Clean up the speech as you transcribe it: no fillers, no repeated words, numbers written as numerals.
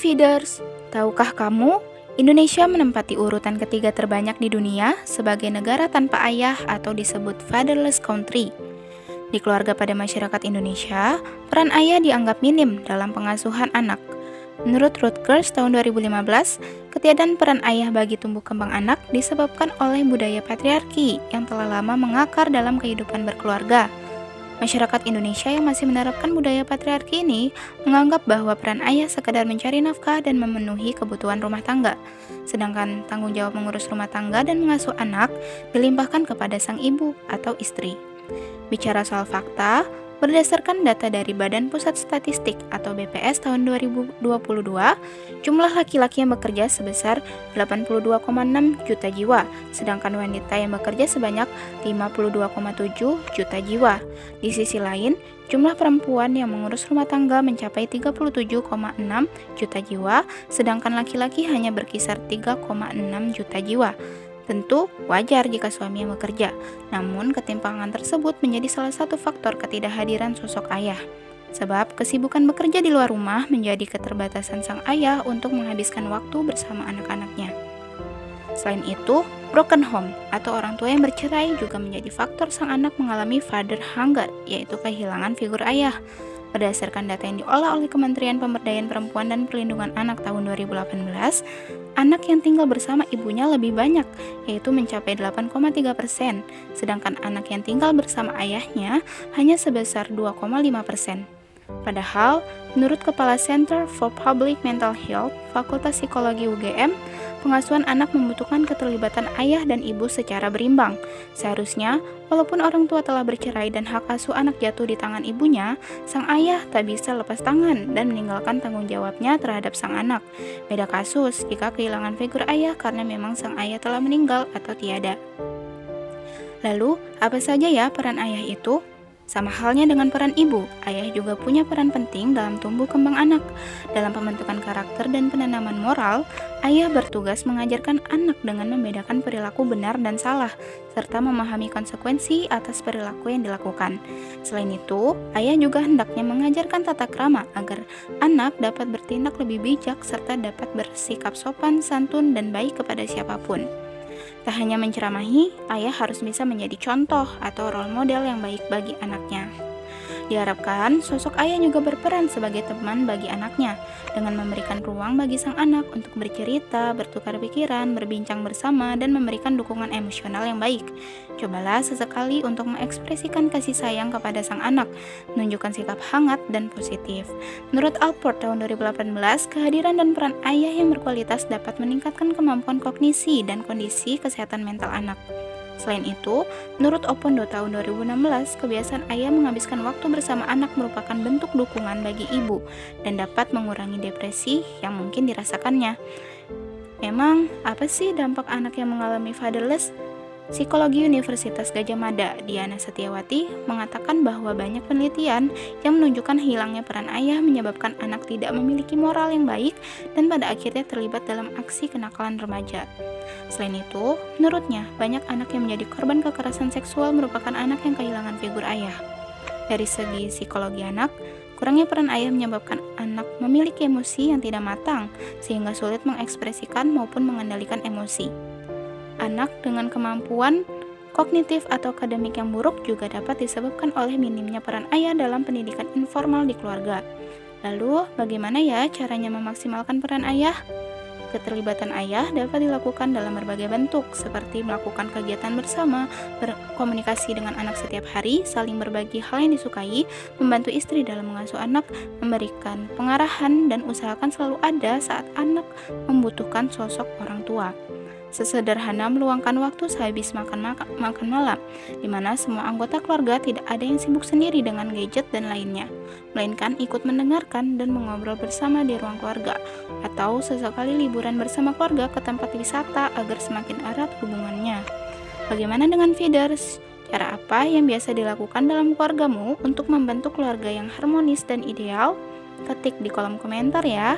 Feeders, tahukah kamu, Indonesia menempati urutan ketiga terbanyak di dunia sebagai negara tanpa ayah atau disebut fatherless country. Di keluarga pada masyarakat Indonesia, peran ayah dianggap minim dalam pengasuhan anak. Menurut Rutgers tahun 2015, ketiadaan peran ayah bagi tumbuh kembang anak disebabkan oleh budaya patriarki yang telah lama mengakar dalam kehidupan berkeluarga. Masyarakat Indonesia yang masih menerapkan budaya patriarki ini menganggap bahwa peran ayah sekadar mencari nafkah dan memenuhi kebutuhan rumah tangga, sedangkan tanggung jawab mengurus rumah tangga dan mengasuh anak dilimpahkan kepada sang ibu atau istri. Bicara soal fakta, berdasarkan data dari Badan Pusat Statistik atau BPS tahun 2022, jumlah laki-laki yang bekerja sebesar 82,6 juta jiwa, sedangkan wanita yang bekerja sebanyak 52,7 juta jiwa. Di sisi lain, jumlah perempuan yang mengurus rumah tangga mencapai 37,6 juta jiwa, sedangkan laki-laki hanya berkisar 3,6 juta jiwa. Tentu, wajar jika suami yang bekerja, namun ketimpangan tersebut menjadi salah satu faktor ketidakhadiran sosok ayah. Sebab kesibukan bekerja di luar rumah menjadi keterbatasan sang ayah untuk menghabiskan waktu bersama anak-anaknya. Selain itu, broken home atau orang tua yang bercerai juga menjadi faktor sang anak mengalami father hunger, yaitu kehilangan figur ayah. Berdasarkan data yang diolah oleh Kementerian Pemberdayaan Perempuan dan Perlindungan Anak tahun 2018, anak yang tinggal bersama ibunya lebih banyak, yaitu mencapai 8,3%, sedangkan anak yang tinggal bersama ayahnya hanya sebesar 2,5%. Padahal, menurut Kepala Center for Public Mental Health, Fakultas Psikologi UGM, pengasuhan anak membutuhkan keterlibatan ayah dan ibu secara berimbang. Seharusnya, walaupun orang tua telah bercerai dan hak asuh anak jatuh di tangan ibunya, sang ayah tak bisa lepas tangan dan meninggalkan tanggung jawabnya terhadap sang anak. Beda kasus jika kehilangan figur ayah karena memang sang ayah telah meninggal atau tiada. Lalu, apa saja ya peran ayah itu? Sama halnya dengan peran ibu, ayah juga punya peran penting dalam tumbuh kembang anak. Dalam pembentukan karakter dan penanaman moral, ayah bertugas mengajarkan anak dengan membedakan perilaku benar dan salah, serta memahami konsekuensi atas perilaku yang dilakukan. Selain itu, ayah juga hendaknya mengajarkan tata krama agar anak dapat bertindak lebih bijak serta dapat bersikap sopan, santun, dan baik kepada siapapun. Tak hanya menceramahi, ayah harus bisa menjadi contoh atau role model yang baik bagi anaknya. Diharapkan, sosok ayah juga berperan sebagai teman bagi anaknya, dengan memberikan ruang bagi sang anak untuk bercerita, bertukar pikiran, berbincang bersama, dan memberikan dukungan emosional yang baik. Cobalah sesekali untuk mengekspresikan kasih sayang kepada sang anak, menunjukkan sikap hangat dan positif. Menurut Alport tahun 2018, kehadiran dan peran ayah yang berkualitas dapat meningkatkan kemampuan kognisi dan kondisi kesehatan mental anak. Selain itu, menurut Opondo tahun 2016, kebiasaan ayah menghabiskan waktu bersama anak merupakan bentuk dukungan bagi ibu dan dapat mengurangi depresi yang mungkin dirasakannya. Memang, apa sih dampak anak yang mengalami fatherless? Psikologi Universitas Gadjah Mada, Diana Setiawati, mengatakan bahwa banyak penelitian yang menunjukkan hilangnya peran ayah menyebabkan anak tidak memiliki moral yang baik dan pada akhirnya terlibat dalam aksi kenakalan remaja. Selain itu, menurutnya, banyak anak yang menjadi korban kekerasan seksual merupakan anak yang kehilangan figur ayah. Dari segi psikologi anak, kurangnya peran ayah menyebabkan anak memiliki emosi yang tidak matang, sehingga sulit mengekspresikan maupun mengendalikan emosi. Anak dengan kemampuan kognitif atau akademik yang buruk juga dapat disebabkan oleh minimnya peran ayah dalam pendidikan informal di keluarga. Lalu, bagaimana ya caranya memaksimalkan peran ayah? Keterlibatan ayah dapat dilakukan dalam berbagai bentuk, seperti melakukan kegiatan bersama, berkomunikasi dengan anak setiap hari, saling berbagi hal yang disukai, membantu istri dalam mengasuh anak, memberikan pengarahan, dan usahakan selalu ada saat anak membutuhkan sosok orang tua. Sesederhana meluangkan waktu sehabis makan malam, di mana semua anggota keluarga tidak ada yang sibuk sendiri dengan gadget dan lainnya, melainkan ikut mendengarkan dan mengobrol bersama di ruang keluarga, atau sesekali liburan bersama keluarga ke tempat wisata agar semakin erat hubungannya. Bagaimana dengan feeders? Cara apa yang biasa dilakukan dalam keluargamu untuk membentuk keluarga yang harmonis dan ideal? Ketik di kolom komentar ya.